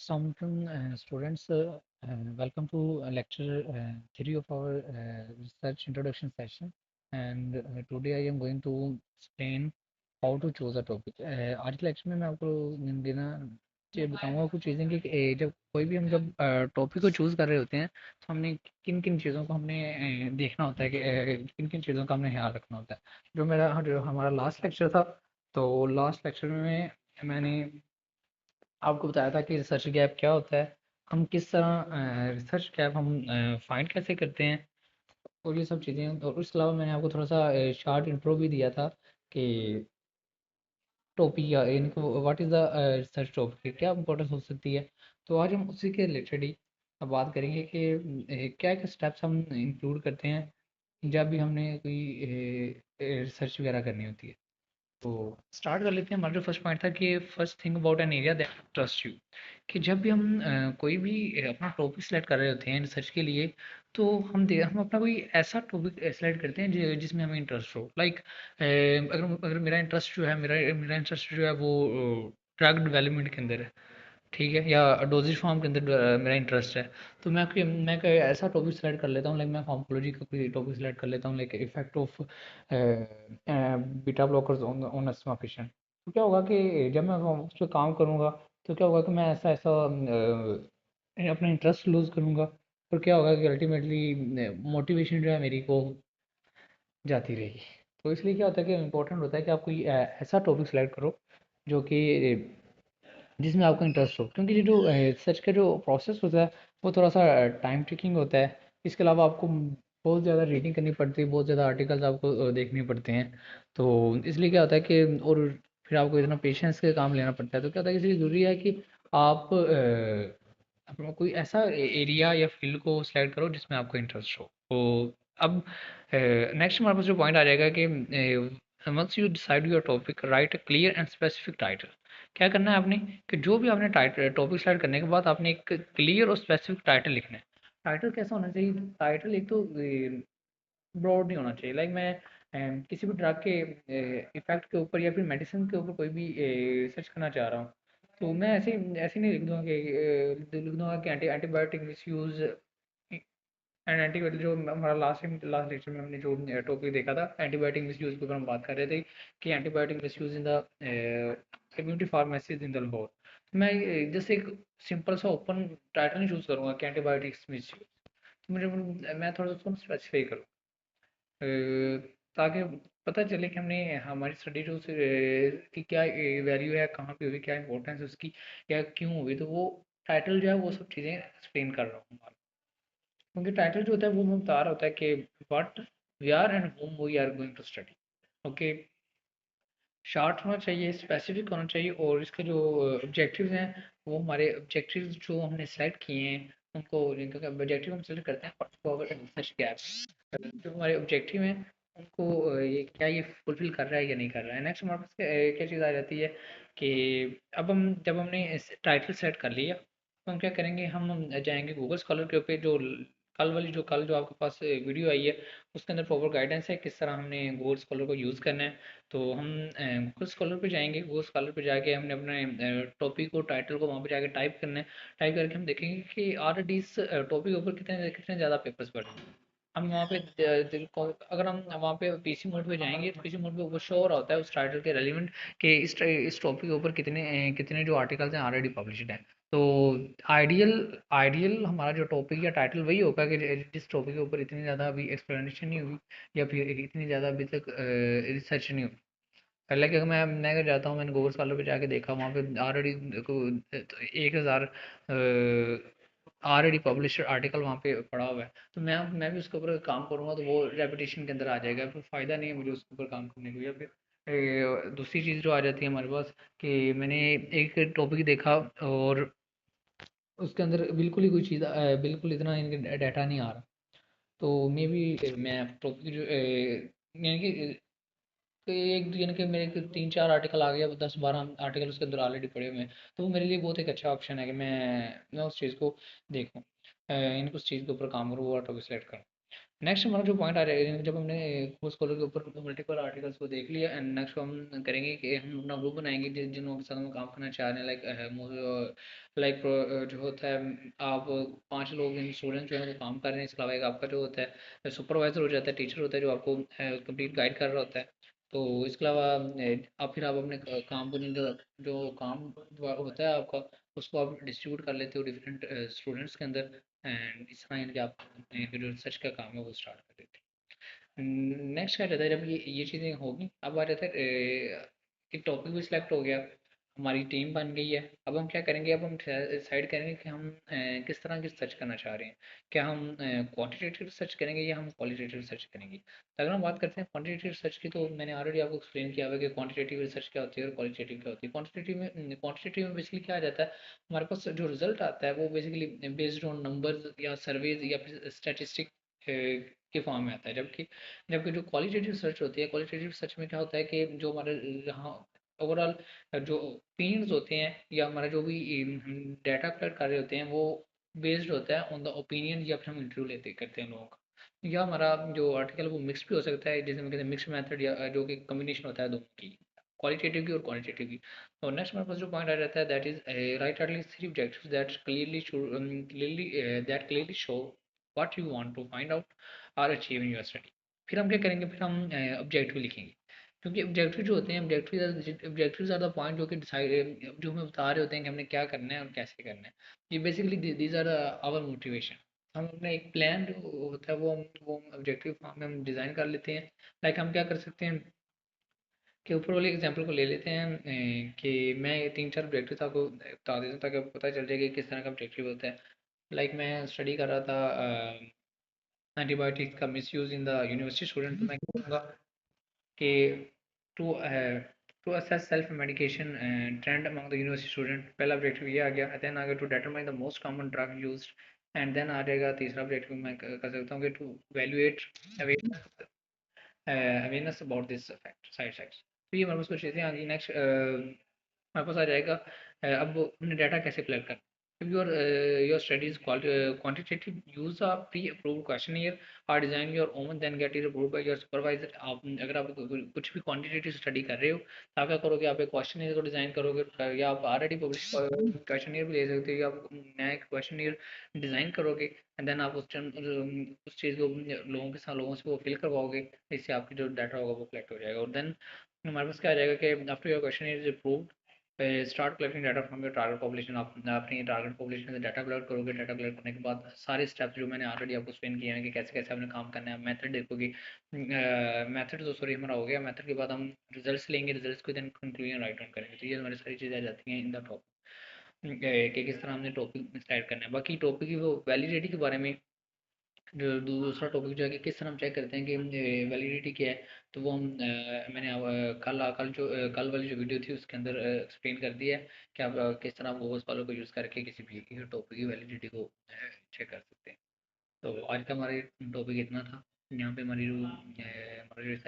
Assalamualaikum, students. Welcome to lecture 3 of our research introduction session. And today I am going to explain how to choose a topic. आज के lecture में मैं आपको देना बताऊंगा कुछ चीज़ें कि जब कोई भी हम जब टॉपिक को चूज़ कर रहे होते हैं तो हमने किन किन चीज़ों को हमने देखना होता है कि किन किन चीज़ों का हमने ख्याल रखना होता है। जो हमारा लास्ट लेक्चर था, तो लास्ट लेक्चर में मैंने आपको बताया था कि रिसर्च गैप क्या होता है, हम किस तरह रिसर्च गैप हम फाइंड कैसे करते हैं, और ये सब चीज़ें। और उसके अलावा मैंने आपको थोड़ा सा शॉर्ट इंट्रो भी दिया था कि टॉपिक या इनको what is the research topic, क्या इंपॉर्टेंस हो सकती है। तो आज हम उसी के रिलेटेड ही अब बात करेंगे कि क्या क्या स्टेप्स हम इंक्लूड करते हैं जब भी हमने कोई रिसर्च वगैरह करनी होती है। तो स्टार्ट कर लेते हैं। हमारा जो फर्स्ट पॉइंट था कि first thing about an area that trust you, कि जब भी हम कोई भी अपना टॉपिक सेलेक्ट कर रहे होते हैं रिसर्च के लिए, तो हम अपना कोई ऐसा टॉपिक सेलेक्ट करते हैं जिसमें हमें इंटरेस्ट हो। लाइक अगर अगर मेरा इंटरेस्ट जो है वो ड्रग डेवलपमेंट के अंदर है, ठीक है, या डोजेज फॉर्म के अंदर मेरा इंटरेस्ट है, तो मैं कोई ऐसा टॉपिक सेलेक्ट कर लेता हूँ। लाइक मैं फार्माकोलॉजी का कोई टॉपिक सेलेक्ट कर लेता हूँ, like effect of beta blockers on asthma patient. तो क्या होगा कि जब मैं उस पर काम करूँगा, तो क्या होगा कि मैं ऐसा ऐसा अपना इंटरेस्ट लूज़ करूँगा, और क्या होगा कि अल्टीमेटली मोटिवेशन जो है मेरी को जाती रहेगी। तो इसलिए क्या होता है कि इम्पोर्टेंट होता है कि आप कोई ऐसा टॉपिक सेलेक्ट करो जो कि जिसमें आपको इंटरेस्ट हो, क्योंकि ये जो रिसर्च का जो प्रोसेस होता है वो थोड़ा सा टाइम टेकिंग होता है। इसके अलावा आपको बहुत ज़्यादा रीडिंग करनी पड़ती है, बहुत ज़्यादा आर्टिकल्स आपको देखने पड़ते हैं। तो इसलिए क्या होता है कि और फिर आपको इतना पेशेंस के काम लेना पड़ता है। तो क्या होता है कि इसलिए ज़रूरी है कि आप अपना कोई ऐसा एरिया या फील्ड को सिलेक्ट करो जिसमें आपको इंटरेस्ट हो। तो अब नेक्स्ट हमारे पास जो पॉइंट आ जाएगा कि once you decide your topic, write a clear and specific title. क्या करना है आपने कि जो भी आपने टाइटल टॉपिक सेलेक्ट करने के बाद आपने एक क्लियर और स्पेसिफिक टाइटल लिखना है। टाइटल कैसा होना चाहिए? टाइटल एक तो ब्रॉड नहीं होना चाहिए। लाइक मैं किसी भी ड्रग के इफेक्ट के ऊपर या फिर मेडिसिन के ऊपर कोई भी रिसर्च करना चाह रहा हूँ, तो मैं ऐसे ऐसे नहीं लिख दूंगा कि लिख दूंगा कि antibiotic miss use and antibiotic. जो हमारा लास्ट लेक्चर में हमने जो टॉपिक देखा था, एंटीबायोटिक मिस यूज के ऊपर हम बात कर रहे थे कि antibiotic miss use in the community pharmacies in the Lahore. तो मैं जैसे एक सिंपल सा ओपन टाइटल नहीं चूज करूंगा कि एंटीबायोटिक्स मिस यूज। तो मुझे मैं थोड़ा सा उसको स्पेसिफाई करूँ ताकि पता चले कि हमने हमारी स्टडी जो की क्या वैल्यू है, कहाँ पे हुई, क्या इंपॉर्टेंस है उसकी, या क्यों हुई। तो वो टाइटल जो है वो सब चीज़ें एक्सप्लेन कर रहा हूँ। क्योंकि टाइटल जो होता है वो हमें बता रहा होता है कि what we are and whom we are going to study. Okay, short होना चाहिए, स्पेसिफिक होना चाहिए, और इसके जो ऑब्जेक्टिव्स हैं वो हमारे ऑब्जेक्टिव्स जो हमने सेलेक्ट किए हैं उनको, जिनका ऑब्जेक्टिव हम सेलेक्ट करते हैं फॉर रिसर्च गैप, जो हमारे ऑब्जेक्टिव हैं उनको ये क्या ये फुलफिल कर रहा है या नहीं कर रहा है। नेक्स्ट हमारे पास क्या चीज़ आ जाती है कि अब हम जब हमने टाइटल सेट कर लिया, तो हम क्या करेंगे, हम जाएंगे गूगल स्कॉलर के ऊपर। जो कल जो आपके पास वीडियो आई है उसके अंदर प्रॉपर गाइडेंस है किस तरह हमने गूगल स्कॉलर को यूज़ करना है। तो हम गूगल स्कॉलर पे जाएंगे, गूगल स्कॉलर पे जाके हमने अपने टॉपिक को, टाइटल को वहाँ पे जाके टाइप करना है। टाइप करके हम देखेंगे कि ऑलरेडी इस टॉपिक के ऊपर कितने कितने ज़्यादा पेपर्स पढ़े हैं। हम वहाँ पे अगर हम वहाँ पे पीसी मोड पे जाएंगे, तो पीसी मोड पे ऊपर शो हो रहा होता है उस टाइटल के रेलिवेंट कि इस टॉपिक के ऊपर कितने कितने जो आर्टिकल्स हैं ऑलरेडी पब्लिश्ड हैं। तो आइडियल आइडियल हमारा जो टॉपिक या टाइटल वही होगा कि जिस टॉपिक के ऊपर इतनी ज़्यादा अभी एक्सप्लेनेशन नहीं हुई, या फिर इतनी ज़्यादा अभी तक रिसर्च नहीं हुई। पहले क्या, मैं अगर जाता हूँ, मैंने गूगल स्कॉलर पे जाके देखा, वहाँ पे ऑलरेडी 1,000 ऑलरेडी पब्लिश्ड आर्टिकल वहाँ पे पड़ा हुआ है। तो मैं भी उसके ऊपर काम करूँगा तो वो रेपुटेशन के अंदर आ जाएगा, फिर फ़ायदा नहीं है मुझे उसके ऊपर काम करने को। या फिर दूसरी चीज़ जो आ जाती है हमारे पास कि मैंने एक टॉपिक देखा और उसके अंदर बिल्कुल ही कोई चीज़ बिल्कुल इतना इनका डाटा नहीं आ रहा। तो मे बी मैं टॉपिक जो यानी कि तो एक यानी कि मेरे को 3-4 आर्टिकल आ गया, 10-12 आर्टिकल उसके अंदर ऑलरेडी पड़े हुए हैं। तो वो मेरे लिए बहुत एक अच्छा ऑप्शन है कि मैं उस चीज़ को देखूँ, इन उस चीज़ के ऊपर काम करूँ, वो टॉपिक सेलेक्ट करूँ। नेक्स्ट हमारा जो पॉइंट आ जाएगा, जब हमने स्कॉलर के ऊपर मल्टीपल आर्टिकल्स को देख लिया, एंड नेक्स्ट हम करेंगे कि हम अपना ग्रुप बनाएंगे जिन लोगों के साथ हम काम करना चाह रहे हैं, लाइक जो होता है, आप 5 लोग इन स्टूडेंट जो है वो काम कर रहे हैं, इसके अलावा एक आपका जो होता है सुपरवाइजर हो जाता है, टीचर होता है जो आपको कंप्लीट गाइड कर रहा होता है। तो इसके अलावा आप फिर आप अपने काम को जो काम होता है आपका, उसको आप डिस्ट्रीब्यूट कर लेते हो डिफरेंट स्टूडेंट्स के अंदर, एंड इस तरह यानी कि आप अपने जो रिसर्च का काम है वो स्टार्ट कर देते हैं। नेक्स्ट क्या रहता है, जब ये चीज़ें होगी, अब आ जाता है एक टॉपिक भी सिलेक्ट हो गया, हमारी टीम बन गई है। अब हम क्या करेंगे, अब हम डिसाइड करेंगे कि हम किस तरह की रिसर्च करना चाह रहे हैं। क्या हम क्वांटिटेटिव रिसर्च करेंगे या हम क्वालिटेटिव रिसर्च करेंगे। तो अगर हम बात करते हैं क्वांटिटेटिव रिसर्च की, तो मैंने ऑलरेडी आपको एक्सप्लेन किया हुआ है कि क्वांटिटेटिव रिसर्च क्या होती है और क्वालिटेटिव क्या होती है। क्वांटिटेटिव में बेसिकली क्या आ जाता है, हमारे पास जो रिजल्ट आता है वो बेसिकली बेस्ड ऑन नंबर्स या सर्वेज या फिर स्टैटिस्टिक के फॉर्म में आता है। जबकि जबकि जो क्वालिटेटिव रिसर्च होती है, क्वालिटेटिव रिसर्च में क्या होता है कि जो हमारे यहाँ ओवरऑल जो ओपिनियंस होते हैं या हमारा जो भी डाटा कलेक्ट कर रहे होते हैं, वो बेस्ड होता है ऑन द ओपिनियन, या फिर हम इंटरव्यू लेते करते हैं लोगों का। या हमारा जो आर्टिकल वो मिक्स भी हो सकता है, जैसे हम कहते हैं मिक्स मेथड, या जो कि कम्बिनेशन होता है दोनों की, क्वालिटेटिव की और क्वांटिटेटिव की। और नेक्स्ट हमारे पास जो पॉइंट आ जाता है, that is right at least 3 objectives that clearly show what you want to find out or achieve in your study। फिर हम क्या करेंगे, फिर हम ऑब्जेक्टिव लिखेंगे, क्योंकि ऑब्जेक्टिव जो होते हैं, ऑब्जेक्टिव्स आर द पॉइंट जो कि डिसाइड जो हमें बता रहे होते हैं कि हमने क्या करना है और कैसे करना है। ये basically these are our motivation. हम अपना एक प्लान जो होता है वो ऑब्जेक्टिव फॉर्म में हम डिज़ाइन कर लेते हैं। लाइक हम क्या कर सकते हैं कि ऊपर वाले एग्जांपल को ले लेते हैं, कि मैं 3-4 ऑब्जेक्टिव आपको बता देता हूँ ताकि आपको पता चल जाए कि किस तरह का ऑब्जेक्टिव होता है। लाइक मैं स्टडी कर रहा था एंटीबायोटिक्स का misuse in the university student, तो मैं कहूँगा कि to to assess self medication trend among the university student, पहला ऑब्जेक्टिव ये आ गया। देन आ गया to determine the most common drug used, and then आ जाएगा तीसरा ऑब्जेक्टिव मैं कर सकता हूँ कि to evaluate awareness about this fact side effects. तो ये हमारे पास कुछ चीज़ें आ गई। नेक्स्ट हमारे पास आ जाएगा अब हमने डाटा कैसे कलेक्ट करना। if your studies quantitative, use a pre-approved questionnaire or design your own then get it approved by your supervisor। आप अगर आप कुछ भी क्वांटिटेटिव स्टडी कर रहे हो तो आप क्या करोगे, आप एक क्वेश्चनियर को डिज़ाइन करोगे, या आप ऑलरेडी पब्लिश क्वेश्चनियर भी ले सकते हो, या आप नया क्वेश्चनियर डिज़ाइन करोगे, एंड देन आप उस चीज़ को लोगों के साथ लोगों से वो फिल करवाओगे, इससे आपकी जो डाटा होगा वो कलेक्ट हो जाएगा। और देन हमारे पास क्या आ जाएगा कि after your question is approved, start collecting data from your target population. आप अपनी टारगेट पॉपुलेशन से डाटा कलेक्ट करोगे। डाटा कलेक्ट करने के बाद सारे स्टेप्स जो मैंने ऑलरेडी आपको एक्सप्लेन किए हैं कि कैसे कैसे आपने काम करना है, मेथड देखोगे। मेथड तो सॉरी हमारा हो गया, मेथड के बाद हम रिजल्ट्स लेंगे, रिजल्ट्स को देन कंक्लूजन राइट डाउन करेंगे। तो ये हमारी सारी चीज़ें आ जाती हैं इन द टॉपिक, कि किस तरह हमने टॉपिक स्टार्ट करना है। बाकी टॉपिक की वो वैलिडिटी के बारे में जो दूसरा टॉपिक जो है कि किस तरह हम चेक करते हैं कि वैलिडिटी क्या है, तो वो हम मैंने कल वाली जो वीडियो थी उसके अंदर एक्सप्लेन कर दिया है कि आप किस तरह वो वालों को यूज़ करके किसी भी टॉपिक की वैलिडिटी को चेक कर सकते हैं। तो आज का हमारे टॉपिक इतना था। यहाँ पे हमारी जो हमारा जो